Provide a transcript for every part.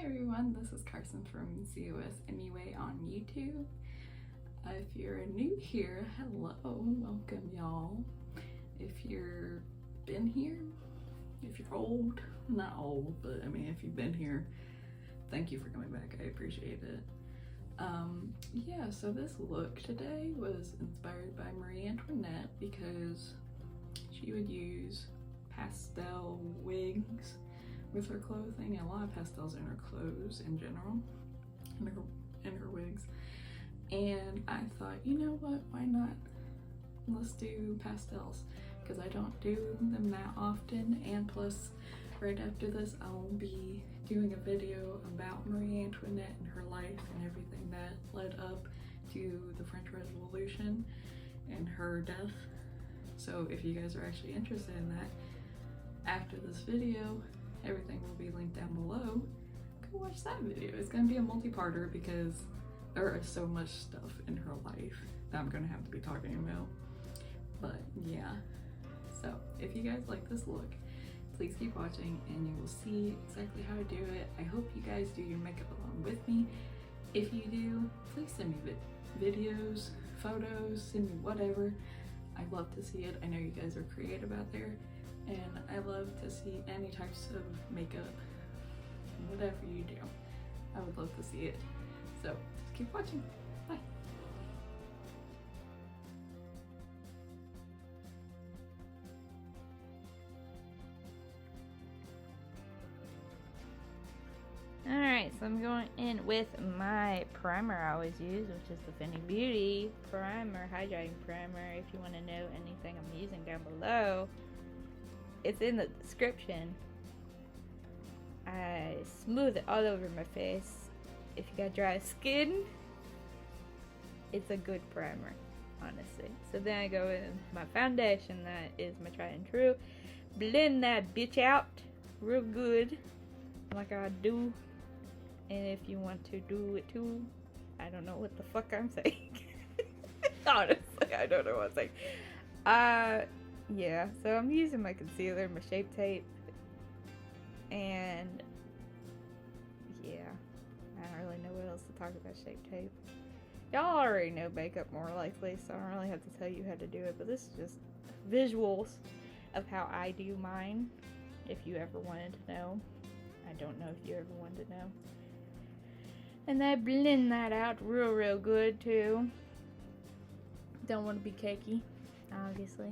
everyone, this is Carson from COS Anyway on YouTube. If you're new here, hello, welcome y'all. If you're been here, if you're old, not old, but I mean if you've been here, thank you for coming back, I appreciate it. Yeah, so this look today was inspired by Marie Antoinette because she would use pastel wigs with her clothing, and a lot of pastels in her clothes in general, in her wigs. And I thought, you know what, why not? Let's do pastels, because I don't do them that often, and plus right after this I'll be doing a video about Marie Antoinette and her life and everything that led up to the French Revolution and her death. So if you guys are actually interested in that, after this video, everything will be linked down below. Go watch that video. It's gonna be a multi-parter because there is so much stuff in her life that I'm gonna have to be talking about. But yeah, so if you guys like this look, please keep watching and you will see exactly how to do it. I hope you guys do your makeup along with me. If you do, please send me videos, photos, send me whatever. I love to see it. I know you guys are creative out there, and I love to see any types of makeup, whatever you do. I would love to see it. So just keep watching. Bye. Alright, so I'm going in with my primer I always use, which is the Fenty Beauty Primer, Hydrating Primer. If you want to know anything I'm using down below, it's in the description. I smooth it all over my face. If you got dry skin, it's a good primer, honestly. So then I go in my foundation, that is my tried and true. Blend that bitch out real good, like I do. And if you want to do it too, I don't know what the fuck I'm saying. Honestly, I don't know what I'm saying. Yeah, so I'm using my concealer, my Shape Tape, and yeah, I don't really know what else to talk about Shape Tape. Y'all already know makeup more likely, so I don't really have to tell you how to do it, but this is just visuals of how I do mine, if you ever wanted to know. I don't know if you ever wanted to know. And I blend that out real good too. Don't want to be cakey, obviously.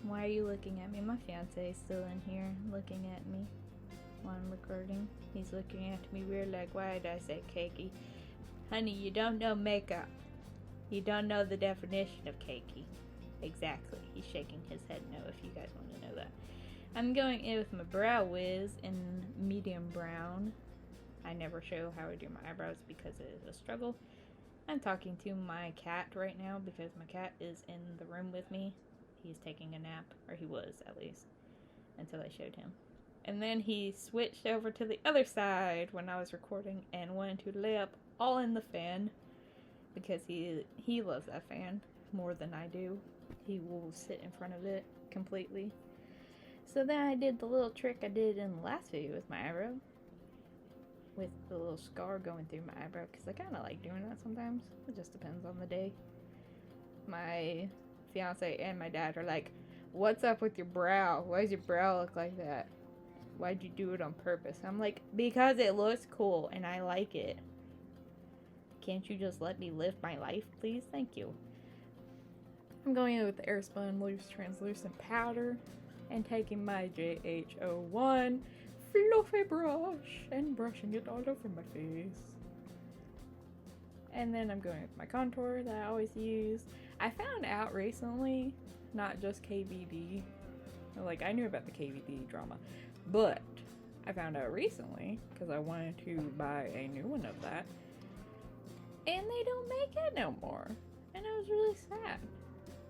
Why are you looking at me? My fiance is still in here looking at me while I'm recording. He's looking at me weird like, why did I say cakey? Honey, you don't know makeup. You don't know the definition of cakey. Exactly. He's shaking his head no if you guys want to know that. I'm going in with my Brow Wiz in medium brown. I never show how I do my eyebrows because it is a struggle. I'm talking to my cat right now because my cat is in the room with me. He's taking a nap, or he was at least, until I showed him. And then he switched over to the other side when I was recording and wanted to lay up all in the fan because he loves that fan more than I do. He will sit in front of it completely. So then I did the little trick I did in the last video with my eyebrow, with the little scar going through my eyebrow, because I kind of like doing that sometimes. It just depends on the day. My fiance and my dad are like, what's up with your brow? Why does your brow look like that? Why'd you do it on purpose? I'm like, because it looks cool and I like it. Can't you just let me live my life, please? Thank you. I'm going in with the Airspun Loose Translucent Powder and taking my JH01 fluffy brush and brushing it all over my face. And then I'm going with my contour that I always use. I found out recently, not just KVD, like I knew about the KVD drama, but I found out recently because I wanted to buy a new one of that, and they don't make it no more. And I was really sad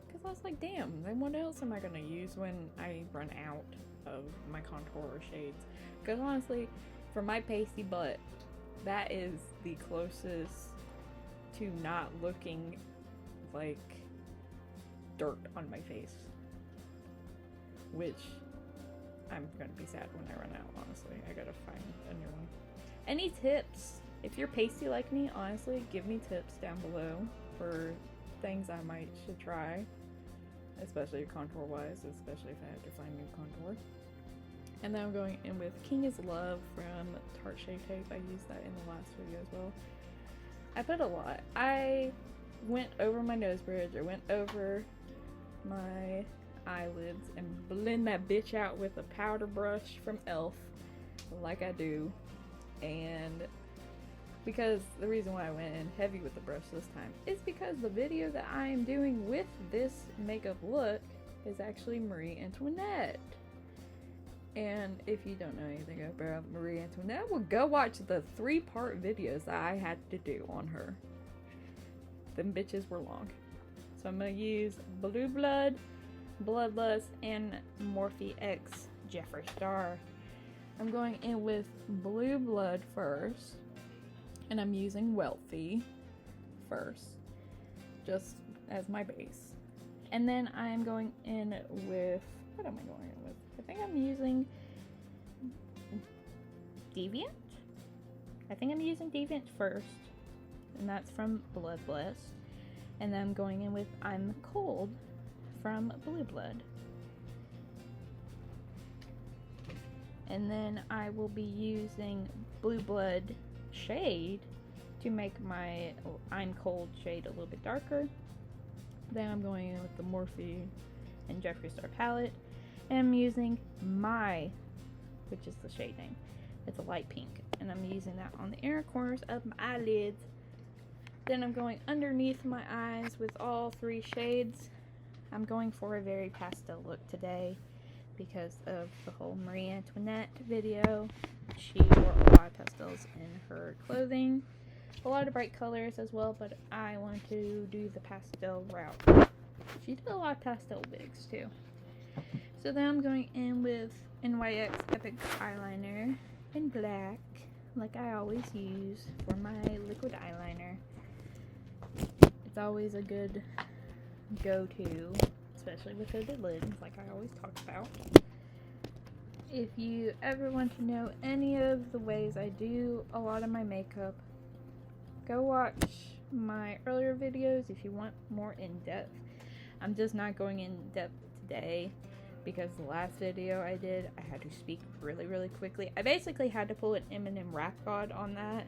because I was like, damn, then what else am I gonna use when I run out of my contour shades? Because honestly, for my pasty butt, that is the closest to not looking like dirt on my face, which I'm gonna be sad when I run out, honestly. I gotta find Any tips? If you're pasty like me, honestly, give me tips down below for things I should try. Especially contour wise, especially if I have to find new contour. And then I'm going in with King is Love from Tarte Shade Tape. I used that in the last video as well. I put a lot. I went over my nose bridge, I went over my eyelids and blend that bitch out with a powder brush from e.l.f. like I do. And because the reason why I went in heavy with the brush this time is because the video that I am doing with this makeup look is actually Marie Antoinette. And if you don't know anything about Marie Antoinette, well, go watch the 3-part videos that I had to do on her. Them bitches were long. So I'm going to use Blue Blood, Bloodlust, and Morphe X Jeffree Star. I'm going in with Blue Blood first. And I'm using Wealthy first, just as my base. And then I'm going in with, what am I going in with? I think I'm using Deviant. I think I'm using Deviant first, and that's from Bloodlust. And then I'm going in with I'm Cold from Blue Blood. And then I will be using Blue Blood shade to make my I'm Cold shade a little bit darker. Then I'm going in with the Morphe and Jeffree Star palette, and I'm using My, which is the shade name. It's a light pink, and I'm using that on the inner corners of my eyelids. Then I'm going underneath my eyes with all 3 shades. I'm going for a very pastel look today because of the whole Marie Antoinette video. She wore a lot of pastels in her clothing, a lot of bright colors as well, but I want to do the pastel route. She did a lot of pastel wigs too. So then I'm going in with NYX Epic eyeliner in black, like I always use for my liquid eyeliner. It's always a good go-to, especially with hooded lids, like I always talk about. If you ever want to know any of the ways I do a lot of my makeup, go watch my earlier videos if you want more in-depth. I'm just not going in-depth today because the last video I did, I had to speak really, really quickly. I basically had to pull an Eminem rap god on that,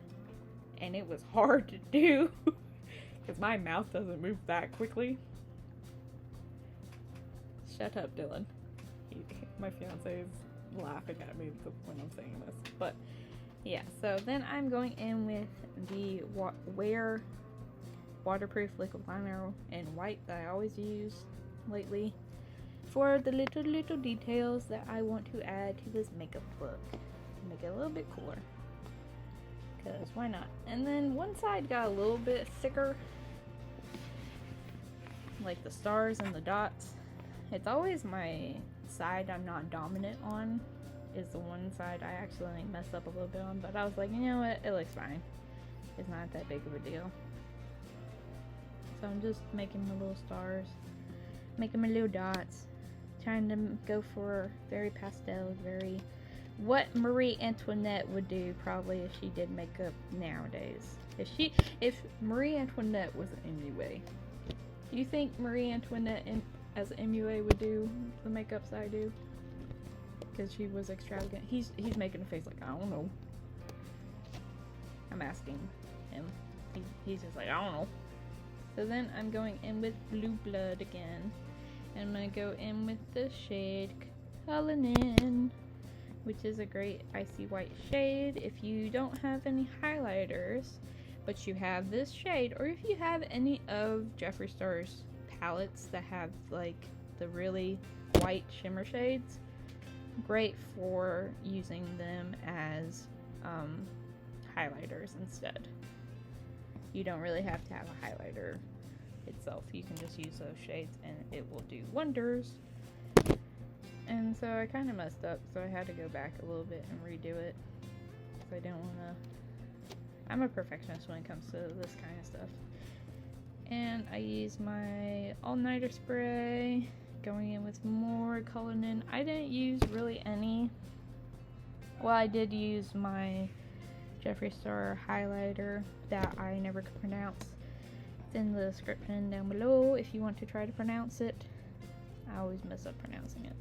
and it was hard to do because my mouth doesn't move that quickly. Shut up, Dylan. My fiance is laughing at me when I'm saying this, but yeah. So then I'm going in with the Wear waterproof liquid liner in white that I always use lately for the little details that I want to add to this makeup look to make it a little bit cooler, because why not? And then one side got a little bit thicker, like the stars and the dots. It's always my side I'm not dominant on, is the one side I actually mess up a little bit on, but I was like, you know what, it looks fine. It's not that big of a deal. So I'm just making my little stars, making my little dots, trying to go for very pastel, very what Marie Antoinette would do probably if she did makeup nowadays. If Marie Antoinette was an MUA, do you think Marie Antoinette as an MUA would do the makeups I do? Because she was extravagant. He's making a face like, I don't know. I'm asking him. He's just like, I don't know. So then I'm going in with Blue Blood again. And I'm going to go in with the shade Cullinan, which is a great icy white shade. If you don't have any highlighters, but you have this shade, or if you have any of Jeffree Star's palettes that have like the really white shimmer shades, great for using them as highlighters instead. You don't really have to have a highlighter itself. You can just use those shades and it will do wonders. And so I kind of messed up, so I had to go back a little bit and redo it. So I didn't want to... I'm a perfectionist when it comes to this kind of stuff. And I use my all-nighter spray, going in with more Cullinan. I didn't use really any. Well, I did use my Jeffree Star highlighter that I never could pronounce. It's in the description down below if you want to try to pronounce it. I always mess up pronouncing it.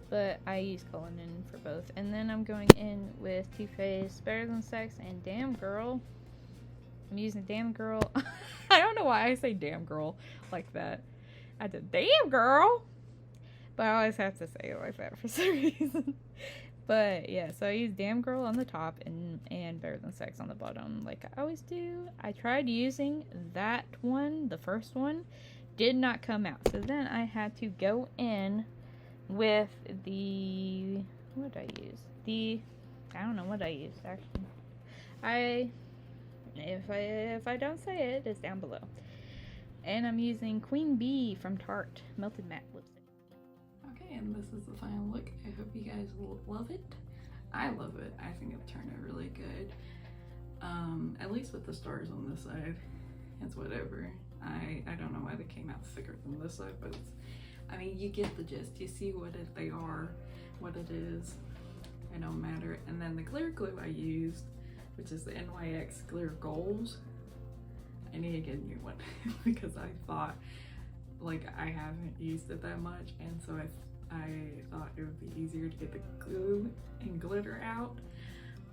But I use Cullinan for both. And then I'm going in with Too Faced Better Than Sex and Damn Girl. I'm using Damn Girl. I don't know why I say Damn Girl like that. I did Damn Girl. But I always have to say it like that for some reason. But yeah, so I use Damn Girl on the top and Better Than Sex on the bottom like I always do. I tried using that one, the first one, did not come out. So then I had to go in with the, what did I use? I don't know what I used actually. If I don't say it, it's down below. And I'm using Queen Bee from Tarte Melted Matte Lipstick. Okay, and this is the final look. I hope you guys will love it. I love it. I think it turned out really good. At least with the stars on this side. It's whatever. I don't know why they came out thicker than this side, but it's, I mean, you get the gist. You see they are, what it is. It don't matter. And then the clear glue I used, which is the NYX Clear Goals. I need to get a new one because I thought, like, I haven't used it that much, and so I thought it would be easier to get the glue and glitter out,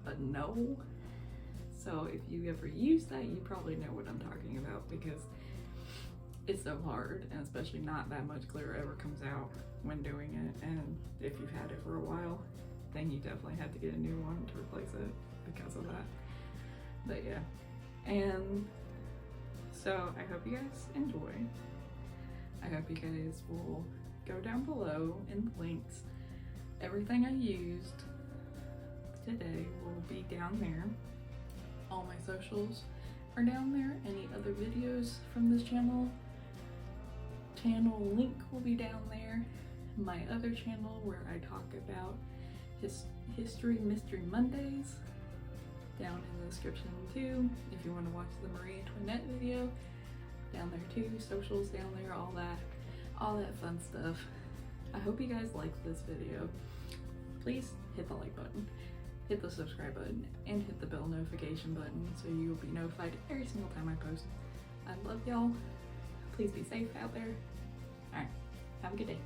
but no. So if you ever use that, you probably know what I'm talking about because it's so hard, and especially not that much glitter ever comes out when doing it. And if you've had it for a while, then you definitely have to get a new one to replace it because of that. But yeah, and so I hope you guys enjoy. I hope you guys will go down below in the links. Everything I used today will be down there. All my socials are down there. Any other videos from this channel link will be down there. My other channel where I talk about History Mystery Mondays, down in the description too. If you want to watch the Marie Antoinette video, down there too. Socials down there, all that fun stuff. I hope you guys liked this video. Please hit the like button, hit the subscribe button, and hit the bell notification button so you'll be notified every single time I post. I love y'all. Please be safe out there. Alright, have a good day.